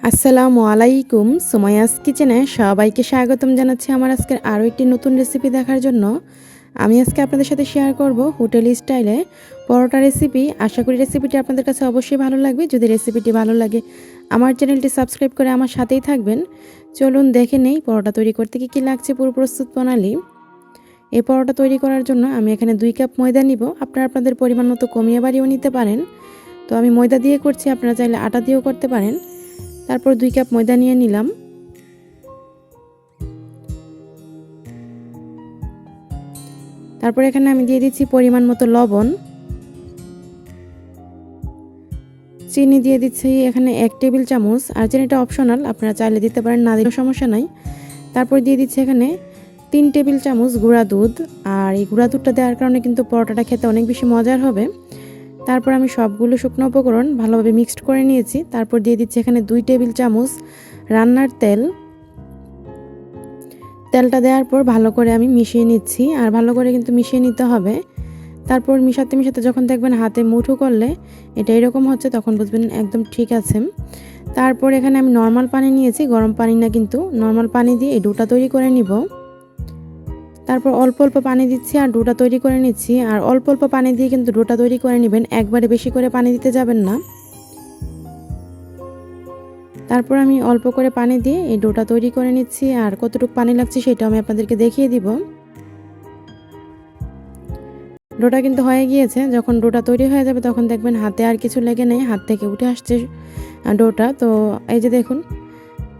আসসালামু আলাইকুম। সুমাইয়াস কিচেনে সবাইকে স্বাগতম জানাচ্ছি আমার আজকের আরও একটি নতুন রেসিপি দেখার জন্য। আমি আজকে আপনাদের সাথে শেয়ার করব হোটেল স্টাইলে পরোটা রেসিপি। আশা করি রেসিপিটি আপনাদের কাছে অবশ্যই ভালো লাগবে। যদি রেসিপিটি ভালো লাগে আমার চ্যানেলটি সাবস্ক্রাইব করে আমার সাথেই থাকবেন। চলুন দেখে নেই পরোটা তৈরি করতে কী লাগছে পুরো প্রস্তুত প্রণালী। এই পরোটা তৈরি করার জন্য আমি এখানে 2 কাপ ময়দা নিব। আপনারা আপনাদের পরিমাণ মতো কমিয়ে বাড়িয়েও নিতে পারেন। তো আমি ময়দা দিয়ে করছি, আপনারা চাইলে আটা দিয়েও করতে পারেন। তারপর 2 কাপ ময়দা নিয়ে নিলাম। তারপর এখানে আমি দিয়ে দিচ্ছি পরিমাণ মতো লবণ, চিনি দিয়ে দিচ্ছি এখানে 1 টেবিল চামচ, আর চিনিটা অপশনাল, আপনারা চাইলে দিতে পারেন, না দিলেও সমস্যা নাই। তারপর দিয়ে দিচ্ছি এখানে 3 টেবিল চামচ গুঁড়া দুধ, আর এই গুঁড়া দুধটা দেওয়ার কারণে কিন্তু পরোটাটা খেতে অনেক বেশি মজার হবে। তারপর আমি সবগুলো শুকনো উপকরণ ভালোভাবে মিক্সড করে নিয়েছি। তারপর দিয়ে দিচ্ছি এখানে 2 টেবিল চামচ রান্নার তেল। তেলটা দেওয়ার পর ভালো করে আমি মিশিয়ে নিচ্ছি, আর ভালো করে কিন্তু মিশিয়ে নিতে হবে। তারপর মিশাতে মিশাতে যখন দেখবেন হাতে মুঠো করলে এটা এরকম হচ্ছে, তখন বুঝবেন একদম ঠিক আছে। তারপর এখানে আমি নর্মাল পানি নিয়েছি, গরম পানি না, কিন্তু নর্মাল পানি দিয়ে এই ডোটা তৈরি করে নিব। তারপর অল্প অল্প পানি দিচ্ছি আর ডোটা তৈরি করে নিচ্ছি। আর অল্প অল্প পানি দিয়ে কিন্তু ডোটা তৈরি করে নেবেন, একবারে বেশি করে পানি দিতে যাবেন না। তারপর আমি অল্প করে পানি দিয়ে এই ডোটা তৈরি করে নিচ্ছি, আর কতটুকু পানি লাগছে সেটা আমি আপনাদেরকে দেখিয়ে দিব। ডোটা কিন্তু হয়ে গিয়েছে। যখন ডোটা তৈরি হয়ে যাবে তখন দেখবেন হাতে আর কিছু লেগে নেই, হাত থেকে উঠে আসছে ডোটা। তো এই যে দেখুন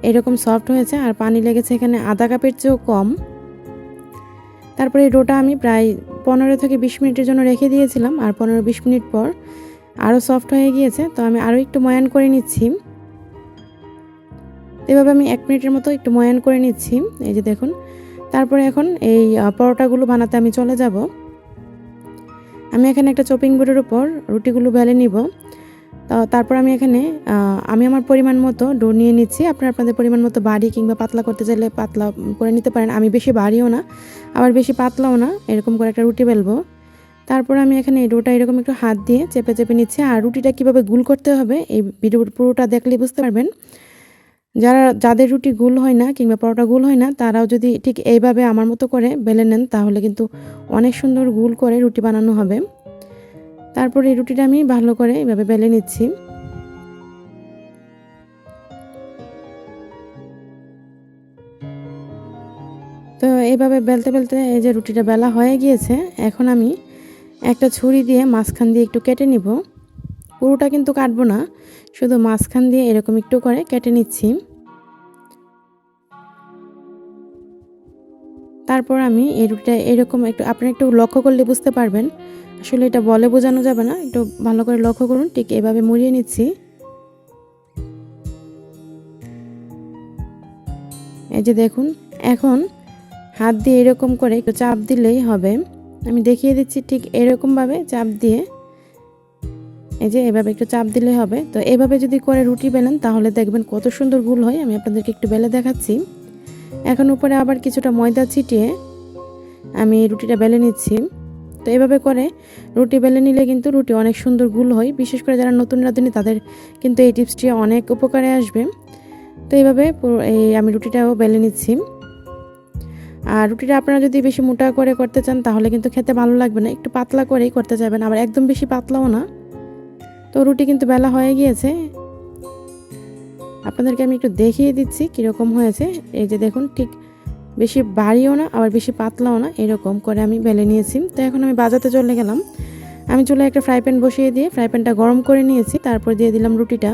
এরকম সফট হয়েছে, আর পানি লেগেছে এখানে আধা কাপের চেয়েও কম। তারপরে এই ডোটা আমি প্রায় 15 থেকে 20 মিনিটের জন্য রেখে দিয়েছিলাম, আর 15-20 মিনিট পর আরও সফট হয়ে গিয়েছে। তো আমি আরও একটু ময়ান করে নিচ্ছি। এভাবে আমি 1 মিনিটের মতো একটু ময়ান করে নিচ্ছি। এই যে দেখুন। তারপরে এখন এই পরোটাগুলো বানাতে আমি চলে যাব। আমি এখানে একটা চপিং বোর্ডের উপর রুটিগুলো বেলে নিব। তারপর আমি এখানে আমার পরিমাণ মতো ডো নিয়ে নিচ্ছি। আপনারা আপনাদের পরিমাণ মতো বাড়ি কিংবা পাতলা করতে চাইলে পাতলা করে নিতে পারেন। আমি বেশি বাড়িও না আবার বেশি পাতলাও না, এরকম করে একটা রুটি বেলবো। তারপর আমি এখানে এই ডোটা এরকম একটু হাত দিয়ে চেপে চেপে নিচ্ছি। আর রুটিটা কীভাবে গোল করতে হবে এই ভিডিও পুরোটা দেখলেই বুঝতে পারবেন। যাদের রুটি গোল হয় না কিংবা পরোটা গোল হয় না, তারাও যদি ঠিক এইভাবে আমার মতো করে বেলে নেন তাহলে কিন্তু অনেক সুন্দর গোল করে রুটি বানানো হবে। তারপর এই রুটিটা আমি ভালো করে এইভাবে বেলে নিচ্ছি। তো এইভাবে বেলতে বেলতে এই যে রুটিটা বেলা হয়ে গিয়েছে। এখন আমি একটা ছুরি দিয়ে মাঝখান দিয়ে একটু কেটে নিব। পুরোটা কিন্তু কাটবো না, শুধু মাঝখান দিয়ে এরকম একটু করে কেটে নিচ্ছি। তারপর আমি এই রুটিটা এরকম একটু আপনারা একটু লক্ষ্য করলে বুঝতে পারবেন, আসলে এটা বলে বোঝানো যাবে না, একটু ভালো করে লক্ষ্য করুন। ঠিক এভাবে মুড়িয়ে নিচ্ছি। এই যে দেখুন, এখন হাত দিয়ে এরকম করে একটু চাপ দিলেই হবে। আমি দেখিয়ে দিচ্ছি, ঠিক এরকমভাবে চাপ দিয়ে, এই যে এভাবে একটু চাপ দিলেই হবে। তো এভাবে যদি করে রুটি বেলেন তাহলে দেখবেন কত সুন্দর গোল হয়। আমি আপনাদেরকে একটু বেলে দেখাচ্ছি। এখন উপরে আবার কিছুটা ময়দা ছিটিয়ে আমি রুটিটা বেলে নিচ্ছি। তো এভাবে করে রুটি বেলে নিলে কিন্তু রুটি অনেক সুন্দর গোল হয়। বিশেষ করে যারা নতুন রাঁধুনি তাদের কিন্তু এই টিপসটি অনেক উপকারে আসবে। তো এইভাবে আমি রুটিটাও বেলে নিচ্ছি। আর রুটিটা আপনারা যদি বেশি মোটা করে করতে চান তাহলে কিন্তু খেতে ভালো লাগবে না, একটু পাতলা করেই করতে যাবেন, আবার একদম বেশি পাতলাও না। তো রুটি কিন্তু বেলা হয়ে গিয়েছে, আপনাদেরকে আমি একটু দেখিয়ে দিচ্ছি কীরকম হয়েছে। এই যে দেখুন, ঠিক বেশি ভারীও না আবার বেশি পাতলাও না, এরকম করে আমি বেলে নিয়েছি। তো এখন আমি বাজাতে চলে গেলাম। আমি চুলায় একটা ফ্রাই প্যান বসিয়ে দিয়ে ফ্রাই প্যানটা গরম করে নিয়েছি। তারপর দিয়ে দিলাম রুটিটা।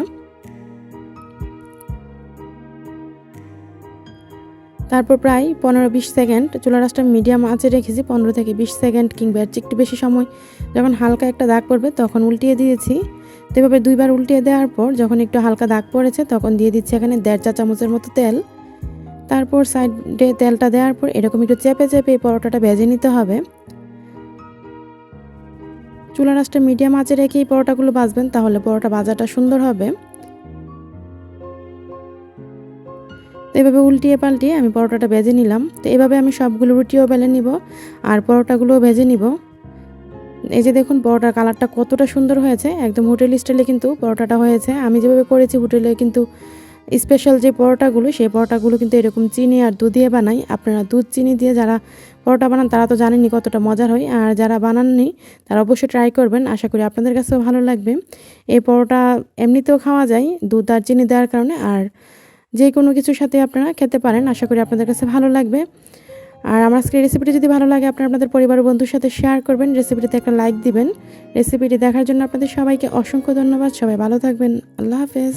তারপর প্রায় 15-20 সেকেন্ড চুলার আঁচটা মিডিয়াম আঁচে রেখেছি। 15 থেকে 20 সেকেন্ড কিংবা একটু বেশি সময় যখন হালকা একটা দাগ পড়বে তখন উল্টিয়ে দিয়েছি। তো এভাবে 2 বার উল্টিয়ে দেওয়ার পর যখন একটু হালকা দাগ পড়েছে তখন দিয়ে দিচ্ছি এখানে 1.5 চা চামচের মতো তেল। তারপর সাইডে তেলটা দেওয়ার পর এরকম একটু চেপে চেপে এই পরোটাটা ভেজে নিতে হবে। চুলার আঁচটা মিডিয়াম আঁচে রেখে এই পরোটাগুলো ভাজবেন, তাহলে পরোটা ভাজাটা সুন্দর হবে। তো এভাবে উল্টিয়ে পাল্টিয়ে আমি পরোটাটা ভেজে নিলাম। তো এভাবে আমি সবগুলো রুটিও বেলে নিব আর পরোটাগুলোও ভেজে নিব। এই যে দেখুন পরোটার কালারটা কতটা সুন্দর হয়েছে, একদম হোটেল স্টাইলে কিন্তু পরোটাটা হয়েছে। আমি যেভাবে করেছি হোটেলে কিন্তু স্পেশাল যে পরোটাগুলো সেই পরোটাগুলো কিন্তু এরকম চিনি আর দুধ দিয়ে বানাই। আপনারা দুধ চিনি দিয়ে যারা পরোটা বানান তারা তো জানেনই কতটা মজার হয়, আর যারা বানাননি তারা অবশ্যই ট্রাই করবেন, আশা করি আপনাদের কাছেও ভালো লাগবে। এই পরোটা এমনিতেও খাওয়া যায় দুধ আর চিনি দেওয়ার কারণে, আর যে কোনো কিছুর সাথে আপনারা খেতে পারেন, আশা করি আপনাদের কাছে ভালো লাগবে। আর আমার আজকের রেসিপিটি যদি ভালো লাগে আপনারা আপনাদের পরিবার ও বন্ধুর সাথে শেয়ার করবেন, রেসিপিটিতে একটা লাইক দিবেন। রেসিপিটি দেখার জন্য আপনাদের সবাইকে অসংখ্য ধন্যবাদ। সবাই ভালো থাকবেন। আল্লাহ হাফেজ।